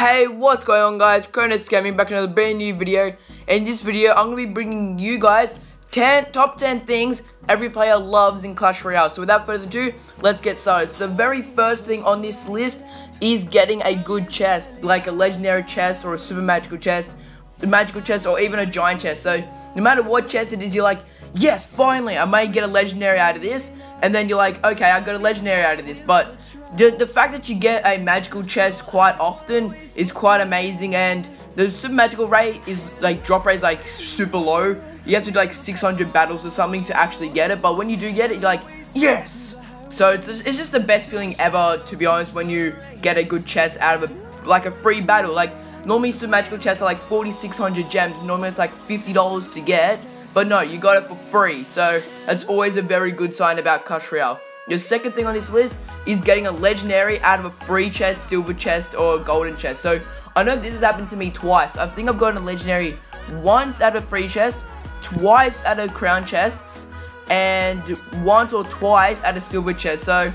Hey, what's going on, guys? Chronis Gaming back in another brand new video. In this video, I'm going to be bringing you guys top 10 things every player loves in Clash Royale. So without further ado, let's get started. So the very first thing on this list is getting a good chest, like a legendary chest or a super magical chest, the magical chest, or even a giant chest. So no matter what chest it is, you're like, yes, finally, I may get a legendary out of this. And then you're like, okay, I got a legendary out of this. But the fact that you get a magical chest quite often is quite amazing, and the super magical rate is like, drop rate is like super low. You have to do like 600 battles or something to actually get it, but when you do get it, you're like, yes! So it's just the best feeling ever, to be honest, when you get a good chest out of a free battle. Like, normally super magical chests are like 4,600 gems, normally it's like $50 to get, but no, you got it for free, so that's always a very good sign about Clash Royale. Your second thing on this list is getting a legendary out of a free chest, silver chest, or a golden chest. So I know this has happened to me twice. I think I've gotten a legendary once out of a free chest, twice out of crown chests, and once or twice out of silver chest. So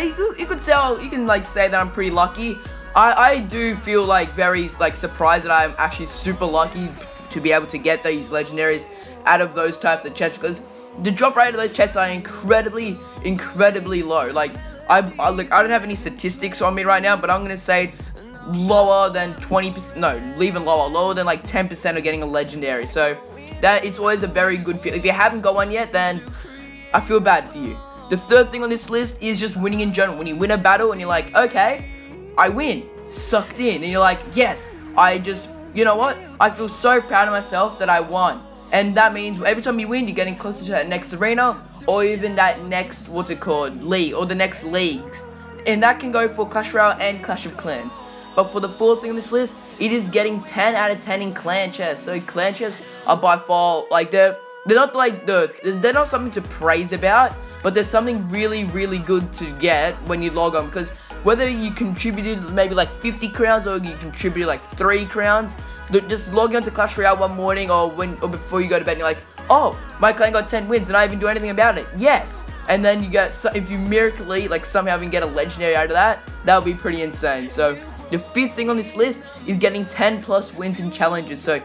you could tell, you can like say that I'm pretty lucky. I do feel like very like surprised that I'm actually super lucky to be able to get these legendaries out of those types of chests, because the drop rate of those chests are incredibly low. Like I don't have any statistics on me right now, but I'm gonna say it's lower than 20%. No, even lower than like 10% of getting a legendary. So that it's always a very good feel. If you haven't got one yet, then I feel bad for you. The third thing on this list is just winning in general. When you win a battle and you're like, okay, I win, sucked in, and you're like, yes, you know what? I feel so proud of myself that I won. And that means every time you win, you're getting closer to that next arena, or even that next, what's it called, league, or the next league. And that can go for Clash Royale and Clash of Clans. But for the fourth thing on this list, it is getting 10 out of 10 in clan chests. So clan chests are by far, like, they're not like they're not something to praise about, but there's something really good to get when you log on, because whether you contributed maybe like 50 crowns or you contributed like 3 crowns, just logging onto Clash Royale one morning or before you go to bed and you're like, oh, my clan got 10 wins and I didn't even do anything about it. Yes. And then you get, if you miraculously like somehow even get a legendary out of that, that would be pretty insane. So the fifth thing on this list is getting 10 plus wins in challenges. So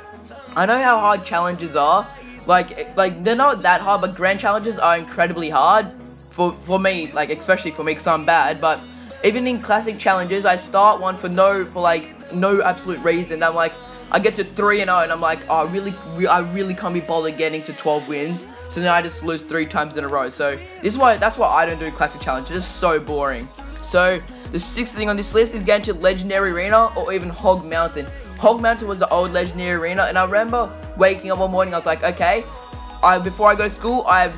I know how hard challenges are. Like they're not that hard, but grand challenges are incredibly hard for me, like especially for me because I'm bad. But even in classic challenges, I start one for no absolute reason. I'm like, I get to 3-0 and I'm like, oh, I really can't be bothered getting to 12 wins. So then I just lose 3 times in a row. So that's why I don't do classic challenges. It's so boring. So the sixth thing on this list is getting to Legendary Arena or even Hog Mountain. Hog Mountain was the old Legendary Arena, and I remember waking up one morning, I was like, okay, before I go to school, I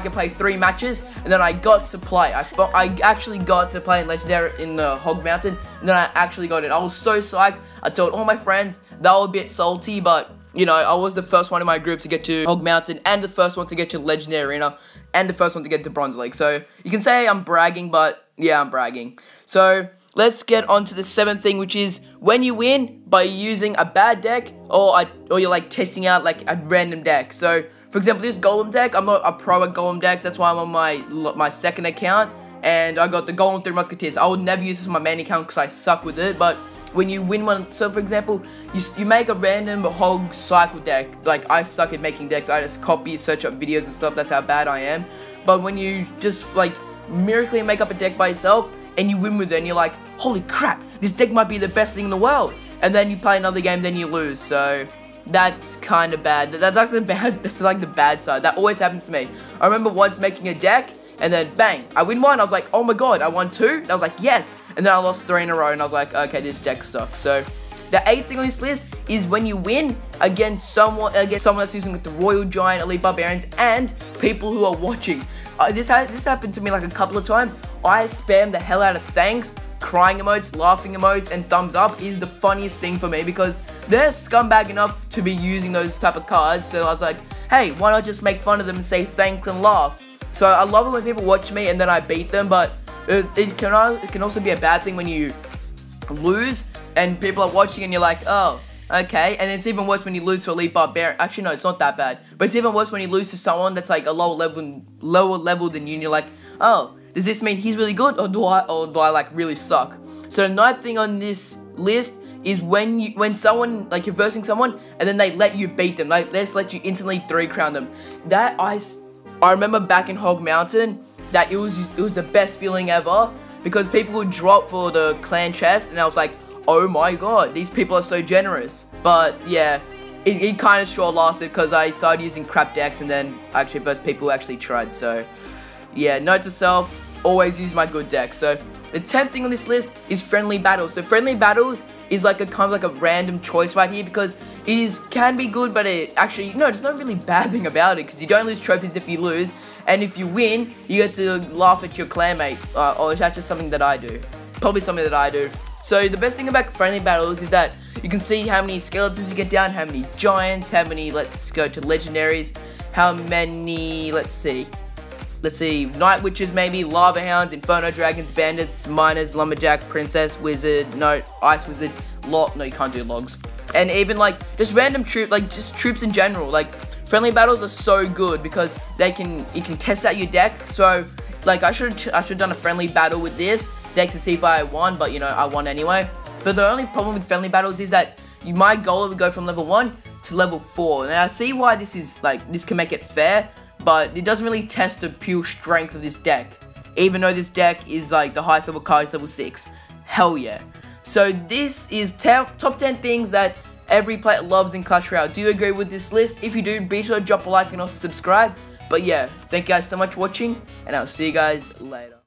can play 3 matches, and then I got to play. I actually got to play in Legendary in the Hog Mountain, and then I actually got it. I was so psyched. I told all my friends. They were a bit salty, but you know, I was the first one in my group to get to Hog Mountain, and the first one to get to Legendary Arena, and the first one to get to Bronze League. So you can say I'm bragging, but yeah, I'm bragging. So let's get on to the seventh thing, which is when you win by using a bad deck, or you're like testing out like a random deck. So for example, this Golem deck, I'm not a pro at Golem decks. That's why I'm on my second account, and I got the Golem 3 Musketeers. I would never use this on my main account because I suck with it. But when you win one, so for example, you make a random Hog Cycle deck. Like, I suck at making decks. I just copy, search up videos and stuff. That's how bad I am. But when you just like miraculously make up a deck by yourself and you win with it, and you're like, holy crap, this deck might be the best thing in the world. And then you play another game, then you lose. So that's kind of bad. That's like the bad side. That always happens to me. I remember once making a deck, and then bang, I win one. I was like, oh my god, I won 2. And I was like, yes. And then I lost 3 in a row, and I was like, okay, this deck sucks. So the 8th thing on this list is when you win against someone that's using like the Royal Giant, Elite Barbarians, and people who are watching. This happened to me like a couple of times. I spam the hell out of thanks, crying emotes, laughing emotes, and thumbs up is the funniest thing for me, because they're scumbag enough to be using those type of cards. So I was like, hey, why not just make fun of them and say thanks and laugh? So I love it when people watch me and then I beat them, but it can also be a bad thing when you lose and people are watching and you're like, oh, okay. And it's even worse when you lose to Elite Barbarian. Actually, no, it's not that bad. But it's even worse when you lose to someone that's like a lower level than you, and you're like, oh, does this mean he's really good, or do I like really suck? So the 9th thing on this list is when someone, like, you're versing someone and then they let you beat them, like they just let you instantly 3-crown them. That I remember back in Hog Mountain that it was the best feeling ever, because people would drop for the clan chest and I was like, oh my god, these people are so generous. But yeah, it kind of short lasted because I started using crap decks and then actually first people actually tried. So yeah, note to self, always use my good deck. So the 10th thing on this list is friendly battles. So friendly battles is like a kind of like a random choice right here, because it can be good, but it actually, no, there's no really bad thing about it, because you don't lose trophies if you lose, and if you win, you get to laugh at your clanmate. Or is that just something that I do? Probably something that I do. So the best thing about friendly battles is that you can see how many skeletons you get down, how many giants, how many, let's go to legendaries, how many, let's see, night witches maybe, lava hounds, inferno dragons, bandits, miners, lumberjack, princess, wizard, no, ice wizard, no, you can't do logs. And even like just random just troops in general. Like friendly battles are so good because you can test out your deck. So like I should have done a friendly battle with this deck to see if I won, but you know, I won anyway. But the only problem with friendly battles is that my goal would go from level 1 to level 4. And I see why this is like, this can make it fair, but it doesn't really test the pure strength of this deck, even though this deck is like the highest level card is level 6. Hell yeah. So this is top 10 things that every player loves in Clash Royale. Do you agree with this list? If you do, be sure to drop a like and also subscribe. But yeah, thank you guys so much for watching, and I'll see you guys later.